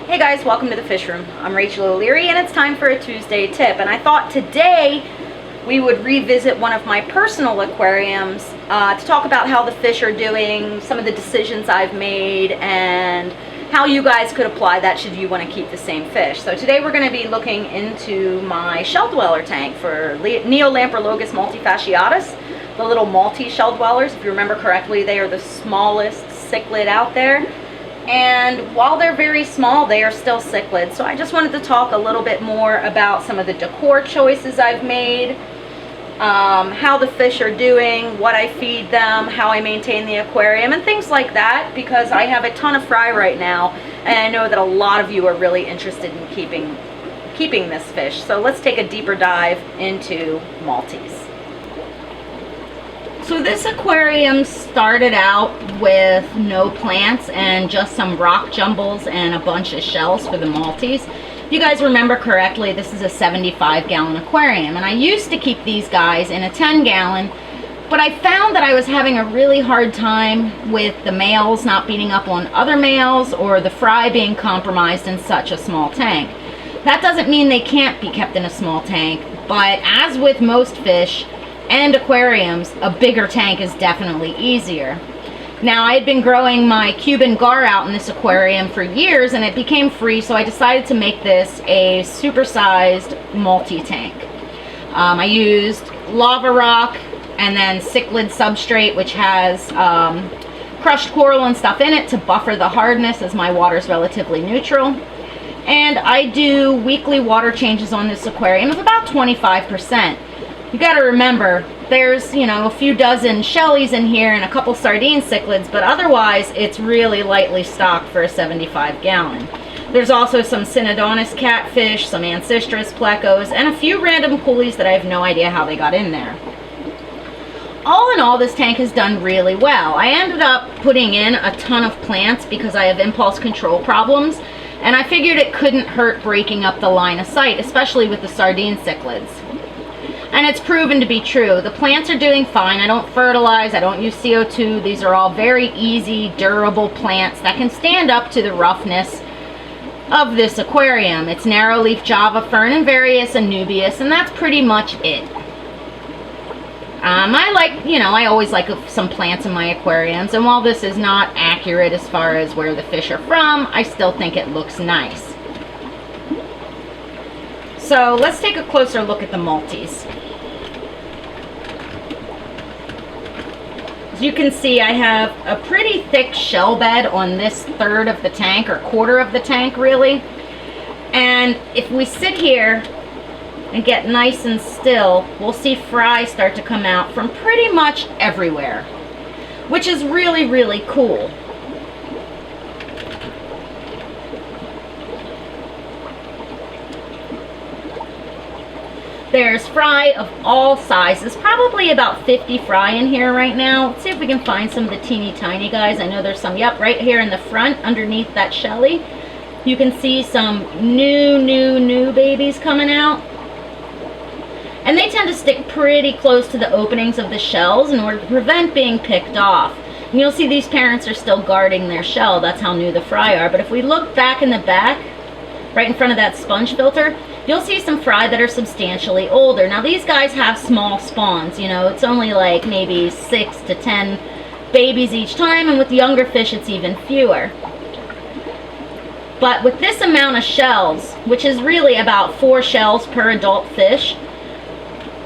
Hey guys, welcome to the Fish Room. I'm Rachel O'Leary and it's time for a Tuesday tip. And I thought today we would revisit one of my personal aquariums to talk about how the fish are doing, some of the decisions I've made, and how you guys could apply that should you want to keep the same fish. So today we're going to be looking into my Shelldweller tank for Neolamprologus multifasciatus, the little Maltese Shelldwellers. If you remember correctly, they are the smallest cichlid out there. And while they're very small, they are still cichlids. So I just wanted to talk a little bit more about some of the decor choices I've made, how the fish are doing, what I feed them, how I maintain the aquarium, and things like that, because I have a ton of fry right now, and I know that a lot of you are really interested in keeping this fish. So let's take a deeper dive into Maltese. So this aquarium started out with no plants and just some rock jumbles and a bunch of shells for the Maltese. If you guys remember correctly, this is a 75-gallon aquarium, and I used to keep these guys in a 10-gallon, but I found that I was having a really hard time with the males not beating up on other males or the fry being compromised in such a small tank. That doesn't mean they can't be kept in a small tank, but as with most fish and aquariums, a bigger tank is definitely easier. Now, I had been growing my Cuban gar out in this aquarium for years and it became free, so I decided to make this a supersized multi-tank. I used lava rock and then cichlid substrate, which has crushed coral and stuff in it to buffer the hardness as my water is relatively neutral. And I do weekly water changes on this aquarium of about 25%. You got to remember, there's, a few dozen shellies in here and a couple sardine cichlids, but otherwise it's really lightly stocked for a 75-gallon. There's also some Synodontis catfish, some Ancestris plecos, and a few random coolies that I have no idea how they got in there. All in all, this tank has done really well. I ended up putting in a ton of plants because I have impulse control problems, and I figured it couldn't hurt breaking up the line of sight, especially with the sardine cichlids. And it's proven to be true. The plants are doing fine. I don't fertilize, I don't use CO2. These are all very easy, durable plants that can stand up to the roughness of this aquarium. It's narrow leaf Java fern and various anubias, and that's pretty much it. I always like some plants in my aquariums, and while this is not accurate as far as where the fish are from, I still think it looks nice. So let's take a closer look at the Maltese. As you can see, I have a pretty thick shell bed on this third of the tank, or quarter of the tank really. And if we sit here and get nice and still, we'll see fry start to come out from pretty much everywhere, which is really, really cool. There's fry of all sizes, probably about 50 fry in here right now. Let's see if we can find some of the teeny tiny guys. I know there's some, yep, right here in the front underneath that shelly. You can see some new babies coming out. And they tend to stick pretty close to the openings of the shells in order to prevent being picked off. And you'll see these parents are still guarding their shell. That's how new the fry are. But if we look back in the back, right in front of that sponge filter, you'll see some fry that are substantially older. Now these guys have small spawns, it's only like maybe 6 to 10 babies each time, and with younger fish it's even fewer. But with this amount of shells, which is really about 4 shells per adult fish,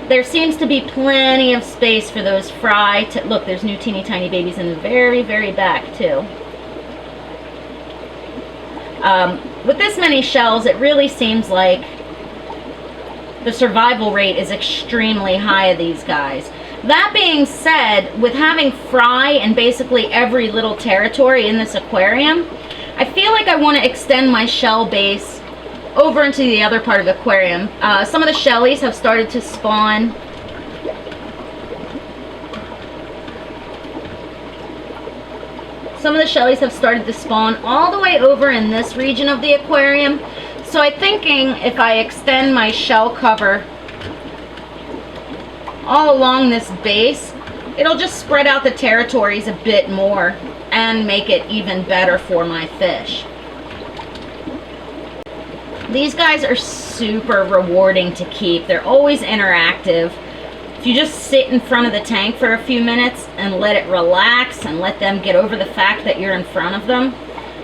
there seems to be plenty of space for those fry to, look, there's new teeny tiny babies in the very, very back too. With this many shells, it really seems like the survival rate is extremely high of these guys. That being said, with having fry in basically every little territory in this aquarium, I feel like I want to extend my shell base over into the other part of the aquarium. Some of the shellies have started to spawn. Some of the shellies have started to spawn all the way over in this region of the aquarium. So I'm thinking if I extend my shell cover all along this base, it'll just spread out the territories a bit more and make it even better for my fish. These guys are super rewarding to keep. They're always interactive. If you just sit in front of the tank for a few minutes and let it relax and let them get over the fact that you're in front of them,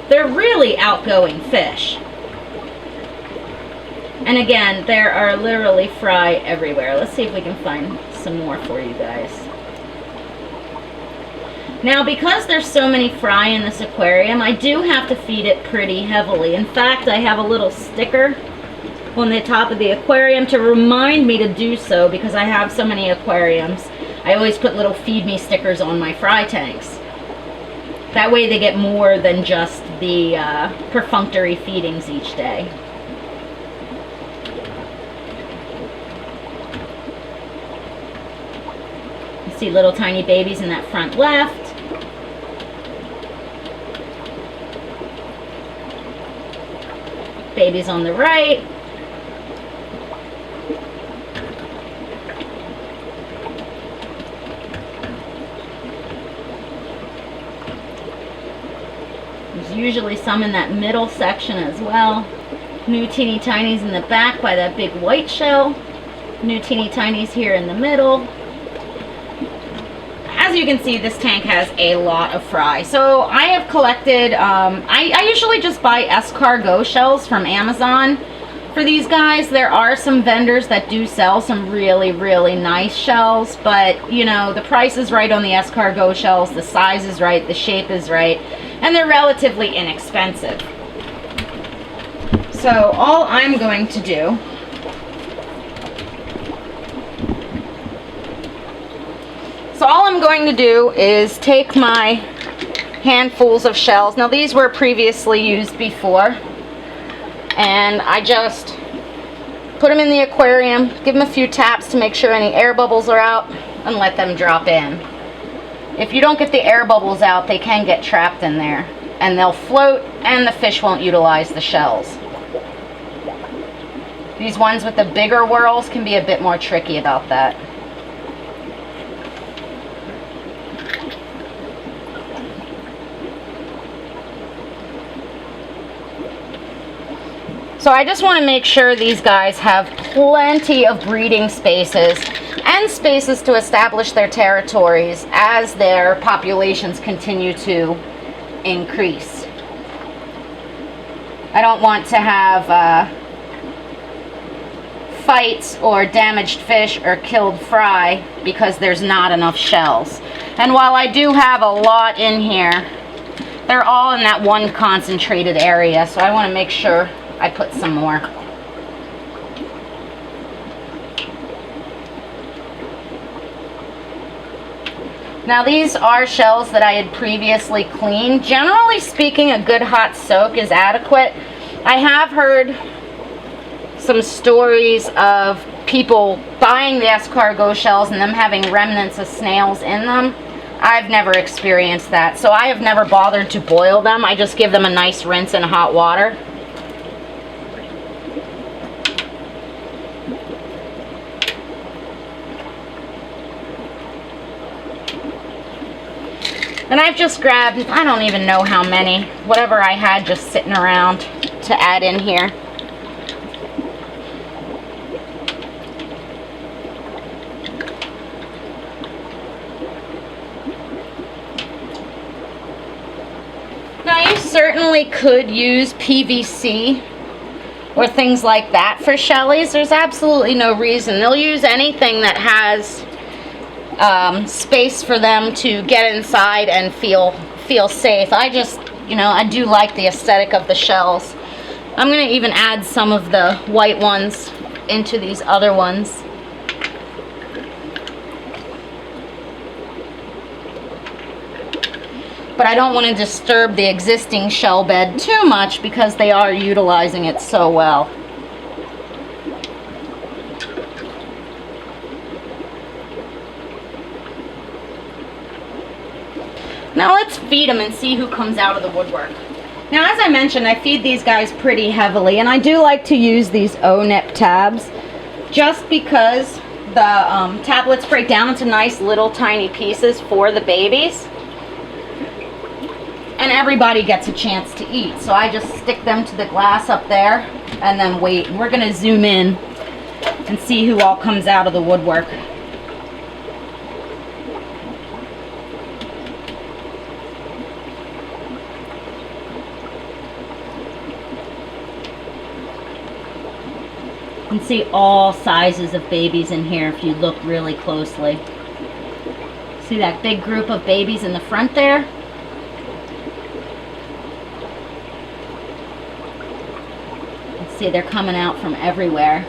they're really outgoing fish. And again, there are literally fry everywhere. Let's see if we can find some more for you guys. Now, because there's so many fry in this aquarium, I do have to feed it pretty heavily. In fact, I have a little sticker on the top of the aquarium to remind me to do so because I have so many aquariums. I always put little feed me stickers on my fry tanks. That way they get more than just the perfunctory feedings each day. You see little tiny babies in that front left. Babies on the right. There's usually some in that middle section as well. New teeny tinies in the back by that big white shell. New teeny tinies here in the middle. As you can see, this tank has a lot of fry. So I have collected, I usually just buy escargot shells from Amazon for these guys. There are some vendors that do sell some really, really nice shells, but you know, the price is right on the escargot shells, the size is right, the shape is right, and they're relatively inexpensive. So all I'm going to do is take my handfuls of shells. Now these were previously used before, and I just put them in the aquarium, give them a few taps to make sure any air bubbles are out, and let them drop in. If you don't get the air bubbles out, they can get trapped in there, and they'll float, and the fish won't utilize the shells. These ones with the bigger whorls can be a bit more tricky about that. So I just want to make sure these guys have plenty of breeding spaces and spaces to establish their territories as their populations continue to increase. I don't want to have fights or damaged fish or killed fry because there's not enough shells. And while I do have a lot in here, they're all in that one concentrated area, so I want to make sure I put some more. Now these are shells that I had previously cleaned. Generally speaking, a good hot soak is adequate. I have heard some stories of people buying the escargot shells and them having remnants of snails in them. I've never experienced that, so I have never bothered to boil them. I just give them a nice rinse in hot water. And I've just grabbed, I don't even know how many, whatever I had just sitting around to add in here. Now you certainly could use PVC or things like that for shellies. There's absolutely no reason. They'll use anything that has space for them to get inside and feel safe. I just, you know, I do like the aesthetic of the shells. I'm going to even add some of the white ones into these other ones. But I don't want to disturb the existing shell bed too much because they are utilizing it so well. Now let's feed them and see who comes out of the woodwork. Now, as I mentioned, I feed these guys pretty heavily, and I do like to use these O-nip tabs just because the tablets break down into nice little tiny pieces for the babies. And everybody gets a chance to eat. So I just stick them to the glass up there and then wait. And we're gonna zoom in and see who all comes out of the woodwork. You can see all sizes of babies in here if you look really closely. See that big group of babies in the front there? See, they're coming out from everywhere.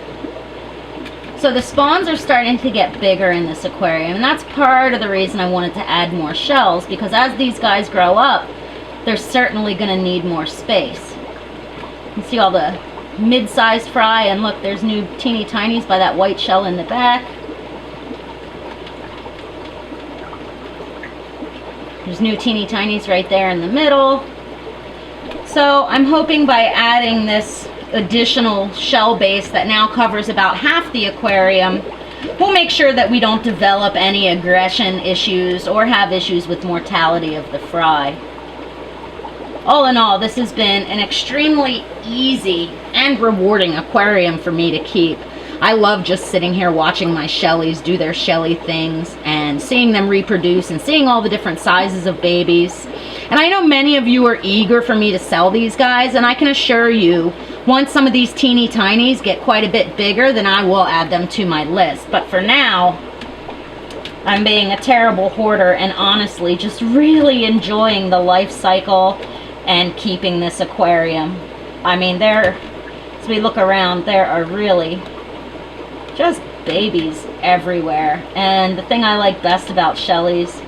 So the spawns are starting to get bigger in this aquarium, and that's part of the reason I wanted to add more shells, because as these guys grow up, they're certainly going to need more space. You can see all the mid-sized fry, and look, there's new teeny tinies by that white shell in the back. There's new teeny tinies right there in the middle. So I'm hoping by adding this additional shell base that now covers about half the aquarium, we'll make sure that we don't develop any aggression issues or have issues with mortality of the fry. All in all, this has been an extremely easy and rewarding aquarium for me to keep. I love just sitting here watching my shellies do their shelly things and seeing them reproduce and seeing all the different sizes of babies. And I know many of you are eager for me to sell these guys, and I can assure you, once some of these teeny tinies get quite a bit bigger, then I will add them to my list. But for now, I'm being a terrible hoarder and honestly just really enjoying the life cycle and keeping this aquarium. I mean, as we look around, there are really just babies everywhere. And the thing I like best about Shelly's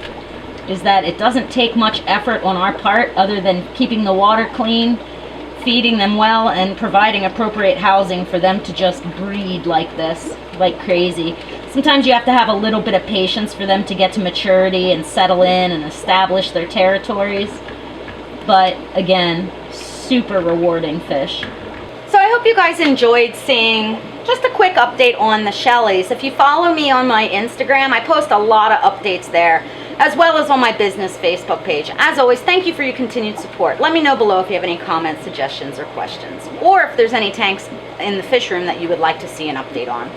is that it doesn't take much effort on our part other than keeping the water clean, feeding them well, and providing appropriate housing for them to just breed like this, like crazy. Sometimes you have to have a little bit of patience for them to get to maturity and settle in and establish their territories. But again, super rewarding fish. So I hope you guys enjoyed seeing just a quick update on the Shellies. If you follow me on my Instagram, I post a lot of updates there, as well as on my business Facebook page. As always, thank you for your continued support. Let me know below if you have any comments, suggestions, or questions, or if there's any tanks in the fish room that you would like to see an update on.